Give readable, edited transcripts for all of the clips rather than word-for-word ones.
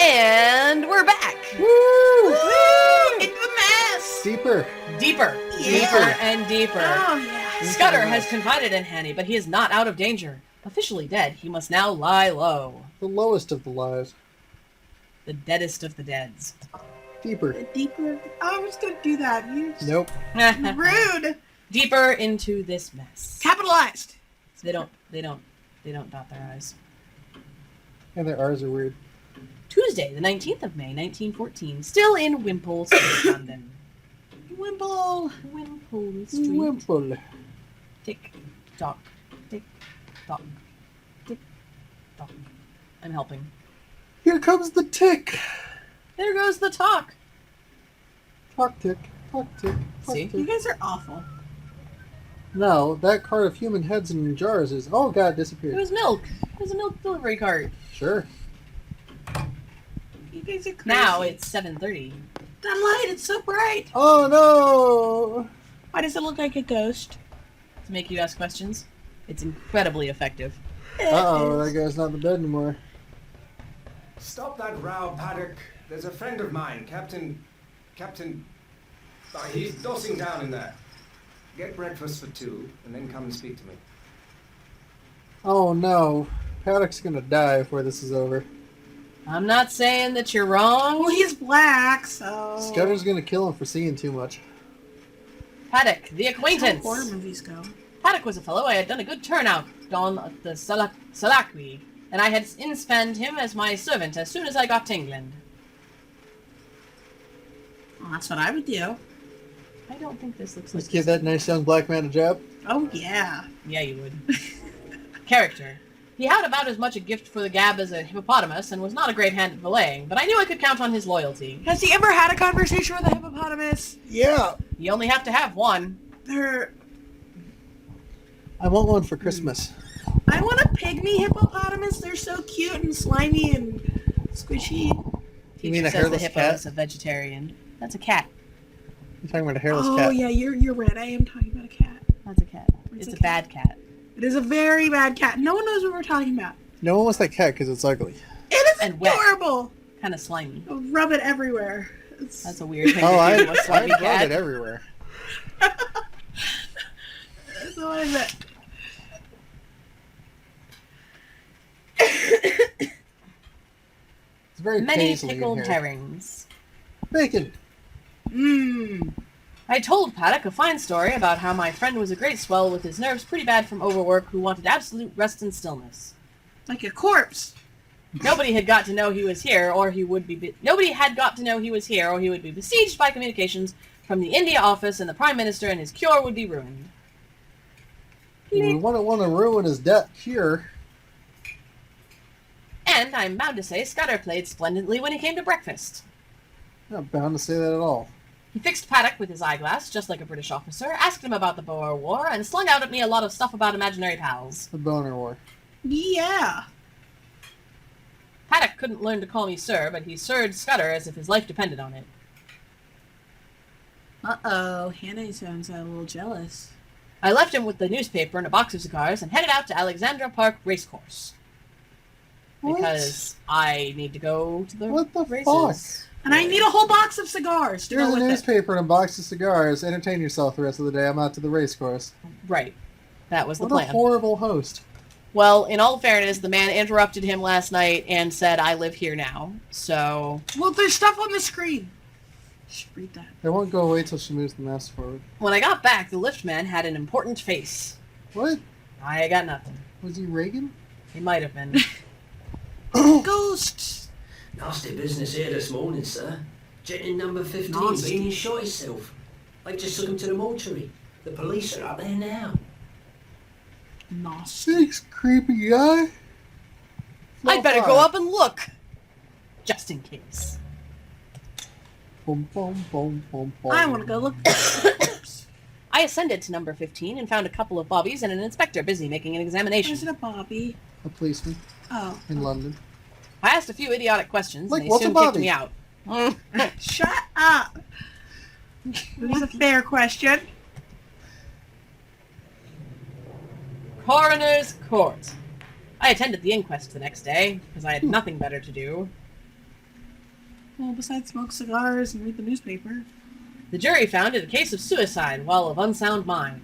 And we're back. Woo! Into the mess! Deeper. Deeper. Yeah. Deeper and deeper. Oh, yeah. Scudder has confided in Hanny, but he is not out of danger. Officially dead, he must now lie low. The lowest of the lies. The deadest of the deads. Deeper. The deeper. I was going to do that. You Nope. rude. Deeper into this mess. Capitalized. They don't dot their I's. And their R's are weird. Tuesday, the 19th of May, 1914. Still in Wimpole Street, London. Wimble. Wimpole Street. Wimple. Tick, tock, tick, tock, tick, tock. I'm helping. Here comes the tick. There goes the talk. Clock tick. Clock tick. Clock See? You tick. guys are awful. No, that cart of human heads in jars is... Oh, God, it It disappeared. was milk. It was a milk delivery cart. Sure. You guys are crazy. Now it's 7:30. That light, it's so bright. Oh, no! Why does it look like a ghost? To make you ask questions. It's incredibly effective. Uh-oh, that guy's not in the bed anymore. Stop that row, Paddock. There's a friend of mine, Captain... he's dossing down in there. Get breakfast for 2, and then come and speak to me. Oh, no. Paddock's gonna die before this is over. I'm not saying that you're wrong. Well, he's black, so... Scudder's gonna kill him for seeing too much. Paddock, the That's how acquaintance. horror movies go. Paddock was a fellow I had done a good turnout on the Salakwi, and I had inspanned him as my servant as soon as I got to England. Well, that's what I would do. I don't think this looks like... Let's give that nice young black man a job. Oh, yeah. Yeah, you would. Character. He had about as much a gift for the gab as a hippopotamus, and was not a great hand at valeting, but I knew I could count on his loyalty. Has he ever had a conversation with a hippopotamus? Yeah! You only have to have one. They're... I want one for Christmas. I want a pygmy hippopotamus. They're so cute and slimy and squishy. Teacher mean a says the hairless hippo cat? is a vegetarian. That's a cat. You're talking about a hairless Oh, cat. yeah, you're right. I am talking about a cat. That's a cat. It's It's a a bad cat. It is a very bad cat. No one knows what we're talking about. No one wants that cat because it's ugly. It is And wet. adorable. Kind of slimy. I'll rub it everywhere. It's... That's a weird thing Oh, to do to a I slimy rub cat. it everywhere. That's what I meant. It's very Many paisley in pickled here. herrings. Bacon. Mmm. I told Paddock a fine story about how my friend was a great swell with his nerves pretty bad from overwork who wanted absolute rest and stillness. Like a corpse. Nobody had got to know he was here, or he would be... Nobody had got to know he was here, or he would be besieged by communications from the India office and the Prime Minister, and his cure would be ruined. We wouldn't want to ruin his death cure. And I'm bound to say Scudder played splendidly when he came to breakfast. Not bound to say that at all. He fixed Paddock with his eyeglass, just like a British officer, asked him about the Boer War, and slung out at me a lot of stuff about imaginary pals. The boner war. Yeah. Paddock couldn't learn to call me sir, but he sirred Scudder as if his life depended on it. Uh-oh. Hannah sounds a little jealous. I left him with the newspaper and a box of cigars and headed out to Alexandra Park Racecourse. What? Because I need to go to the What the races. And I need a whole box of cigars to Here's go a with it. newspaper and a box of cigars. Entertain yourself the rest of the day. I'm out to the race course. Right. That was the What a plan. horrible host. Well, in all fairness, the man interrupted him last night and said, I live here now. So, Well, there's stuff on the screen. Shh, read that. They won't go away till she moves the mouse forward. when I got back, the lift man had an important face. What? I got nothing. Was he Reagan? He might have been. Ghosts. Nasty business here this morning, sir. Gent in number 15 Nasty. being shot himself. They just took him to the mortuary. The police are up there now. Nasty. Thanks, creepy guy. I'd better go up and look. Just in case. Boom, boom, boom, boom, boom. I want to go look at the corpse. I ascended to number 15 and found a couple of bobbies and an inspector busy making an Is examination. it a Bobby? A policeman Oh. in London. I asked a few idiotic questions, Like, and they what's a soon kicked bobby? me out. Shut up. It was a fair question. Coroner's Court. I attended the inquest the next day, because I had nothing better to do. Well, besides smoke cigars and read the newspaper. The jury found it a case of suicide while of unsound mind.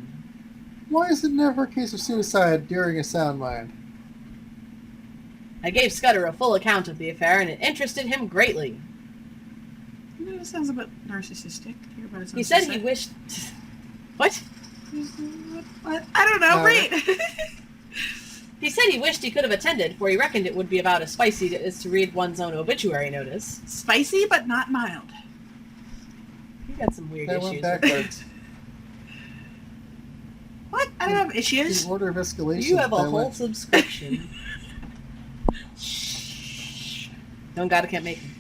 Why is it never a case of suicide during a sound mind? I gave Scudder a full account of the affair, and it interested him greatly. You know, it sounds a bit narcissistic. To hear about his own He said he suicide. wished... What? What? I don't know. Great. He said he wished he could have attended, for he reckoned it would be about as spicy as to read one's own obituary notice. Spicy, but not mild. You got some weird That went issues. backwards. What? I don't have issues. The order of escalation. You have a that whole went- subscription. Don't gotta can't make him.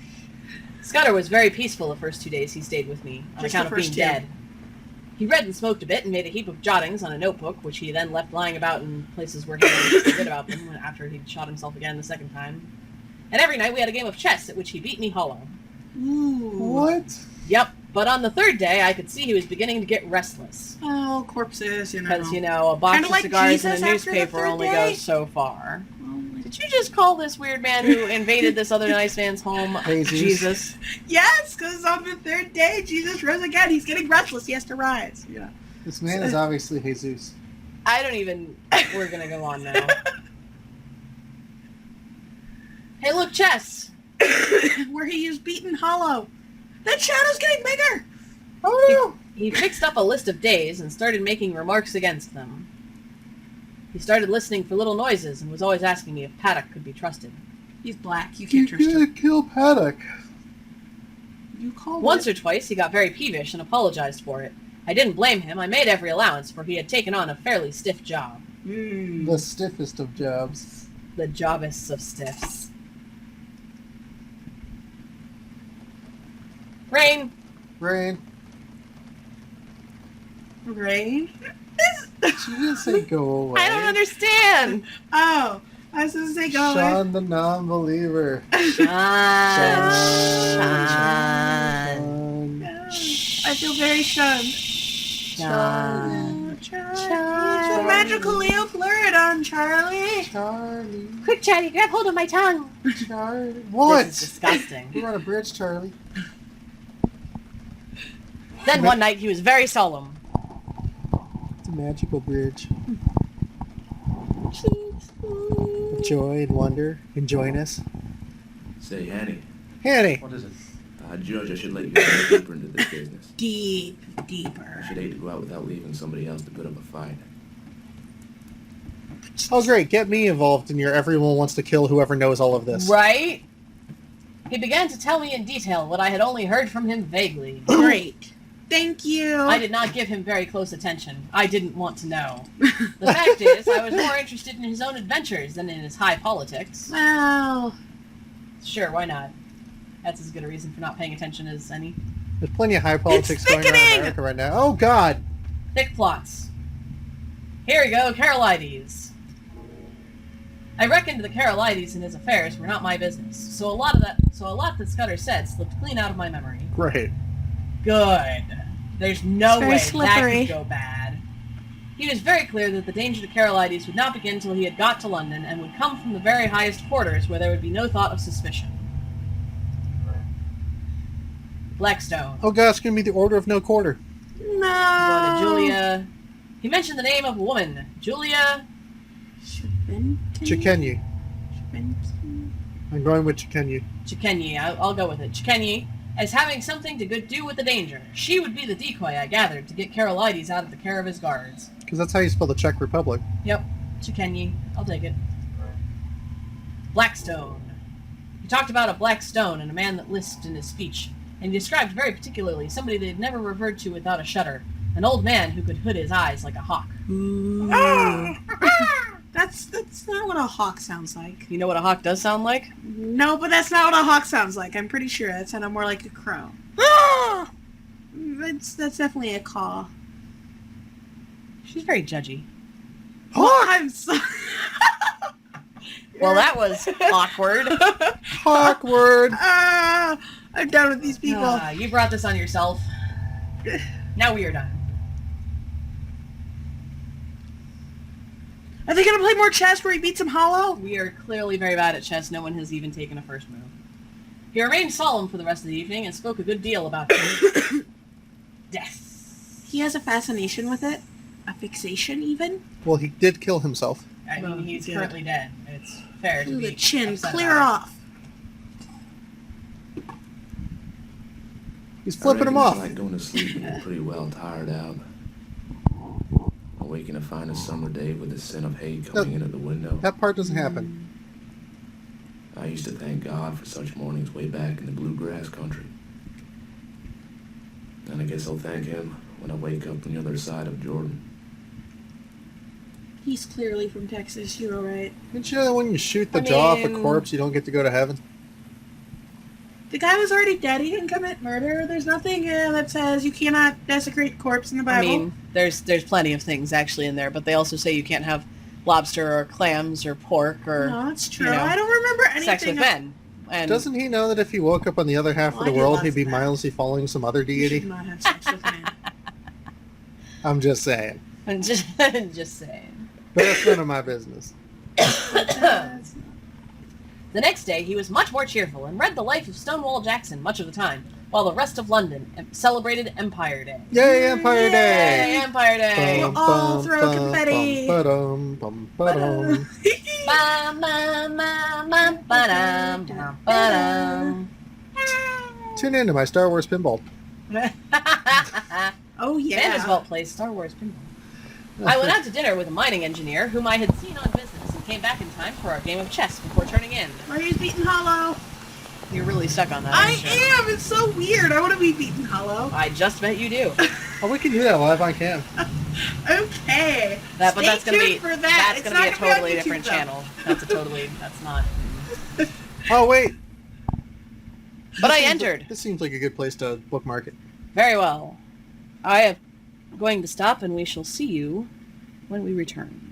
Scudder was very peaceful the first 2 days he stayed with me, on Just account the of being first two. dead. He read and smoked a bit and made a heap of jottings on a notebook, which he then left lying about in places where he didn't forget about them after he'd shot himself again the second time. And every night we had a game of chess at which he beat me hollow. Ooh. What? Yep, but on the third day I could see he was beginning to get restless. Oh, corpses, you know. Because, a box Kinda of like cigars Jesus and a after the newspaper third only day? goes so far. Oh, Did you just call this weird man who invaded this other nice man's home Jesus. Jesus? yes, because on the third day, Jesus rose again. He's getting restless. He has to rise. Yeah. This man is obviously Jesus. I don't even... We're gonna go on now. Hey, look, Chess! Where he is beaten hollow. That shadow's getting bigger. Oh no! He fixed up a list of days and started making remarks against them. He started listening for little noises and was always asking me if Paddock could be trusted. He's black. You You can't trust him. could kill Paddock. You call Once or twice he got very peevish and apologized for it. I didn't blame him. I made every allowance, for he had taken on a fairly stiff job. The stiffest of jobs. The jobbest of stiffs. Rain! Rain. Rain? She didn't say go away. I don't understand! Oh, I was going to say go away. Sean the non-believer. Shine. Sean. I feel very shunned. Shine. It's a magical Leopluridon, Charlie. Charlie. Quick, Chatty, grab hold of my tongue! Charlie. What? This is disgusting. We're on a bridge, Charlie. Then one night he was very solemn. It's a magical bridge. Of joy and wonder and joyness. Say, Annie, Annie. what is it? George, I should let you go deeper into this business. I Deeper. should hate to go out without leaving somebody else to put up a fight. Oh great, get me involved in your everyone wants to kill whoever knows all of this. Right? He began to tell me in detail what I had only heard from him vaguely. Great. Thank you. I did not give him very close attention. I didn't want to know. The fact is, I was more interested in his own adventures than in his high politics. Well, Sure, why not? That's as good a reason for not paying attention as any. There's plenty of high politics going on in thickening! America right now. Oh god! Thick plots. Here we go, Carolides. I reckoned the Carolides and his affairs were not my business, so a lot that Scudder said slipped clean out of my memory. Great. Good. There's no It's very way that slippery. could go bad. He was very clear that the danger to Carolides would not begin till he had got to London, and would come from the very highest quarters where there would be no thought of suspicion. Blackstone. Oh god, it's gonna be the order of no quarter. Going no. to Julia. He mentioned the name of a woman. Julia. Chikenyi. I'm going with Chikenyi. Chikenyi. I'll go with it. Chikenyi. As having something to do with the danger. She would be the decoy, I gathered, to get Carolides out of the care of his guards. Because that's how you spell the Czech Republic. Yep. Chikenyi. I'll take it. Blackstone. He talked about a black stone and a man that lisped in his speech, and he described very particularly somebody they had never referred to without a shudder, an old man who could hood his eyes like a hawk. That's not what a hawk sounds like. You know what a hawk does sound like? No, but that's not what a hawk sounds like. I'm pretty sure that sounded more like a crow. That's definitely a caw. She's very judgy. Hawk! I'm so... Well, that was awkward. Awkward! I'm done with these people. You brought this on yourself. Now we are done. Are they gonna play more chess where he beats him hollow? We are clearly very bad at chess. No one has even taken a first move. He remained solemn for the rest of the evening and spoke a good deal about death. He has a fascination with it. A fixation, even. Well, he did kill himself. I mean, Well, he's good. currently dead. It's fair to Ooh, be the chin, upset clear about it. off. He's flipping him I off. reckon it's like going to sleep when you're pretty well tired out. Awaking to find a summer day with the scent of hay coming in at the window. That part doesn't happen. I used to thank God for such mornings way back in the bluegrass country. And I guess I'll thank him when I wake up on the other side of Jordan. He's clearly from Texas, you're alright. Didn't you know that when you shoot the I jaw off a mean- corpse, you don't get to go to heaven? The guy was already dead. He didn't commit murder. There's nothing that says you cannot desecrate corpse in the Bible. I mean, there's plenty of things actually in there, but they also say you can't have lobster or clams or pork or no, that's true. you know, I don't remember anything. sex with men. And Doesn't he know that if he woke up on the other half Well, of the I did world, lots he'd be of that. mindlessly following some other You should deity? not have sex with men. I'm just saying. I'm just saying. But that's none of my business. The next day, he was much more cheerful and read the life of Stonewall Jackson much of the time, while the rest of London celebrated Empire Day. Yay, Empire Yay, Day! Empire Day! We'll all throw confetti. Bum, bum, ba-dum. Bum, bum, bum, bum, ba-dum, dum, ba-dum. Tune in to my Star Wars pinball. Oh yeah. Vandersvelt plays Star Wars pinball. I went out to dinner with a mining engineer whom I had seen on business and came back in time for our game of chess before turning in. Mario's beaten hollow. You're really stuck on that, I aren't you? am. It's so weird. I want to be beaten hollow. I just bet you do. Oh, we can do that live on cam. Okay. But Stay that's gonna tuned be for that. that's It's gonna be a not gonna be on totally YouTube, different though. channel. That's not. Oh, wait. But I This seems entered. This seems like a good place to bookmark it. Very well. I am going to stop, and we shall see you when we return.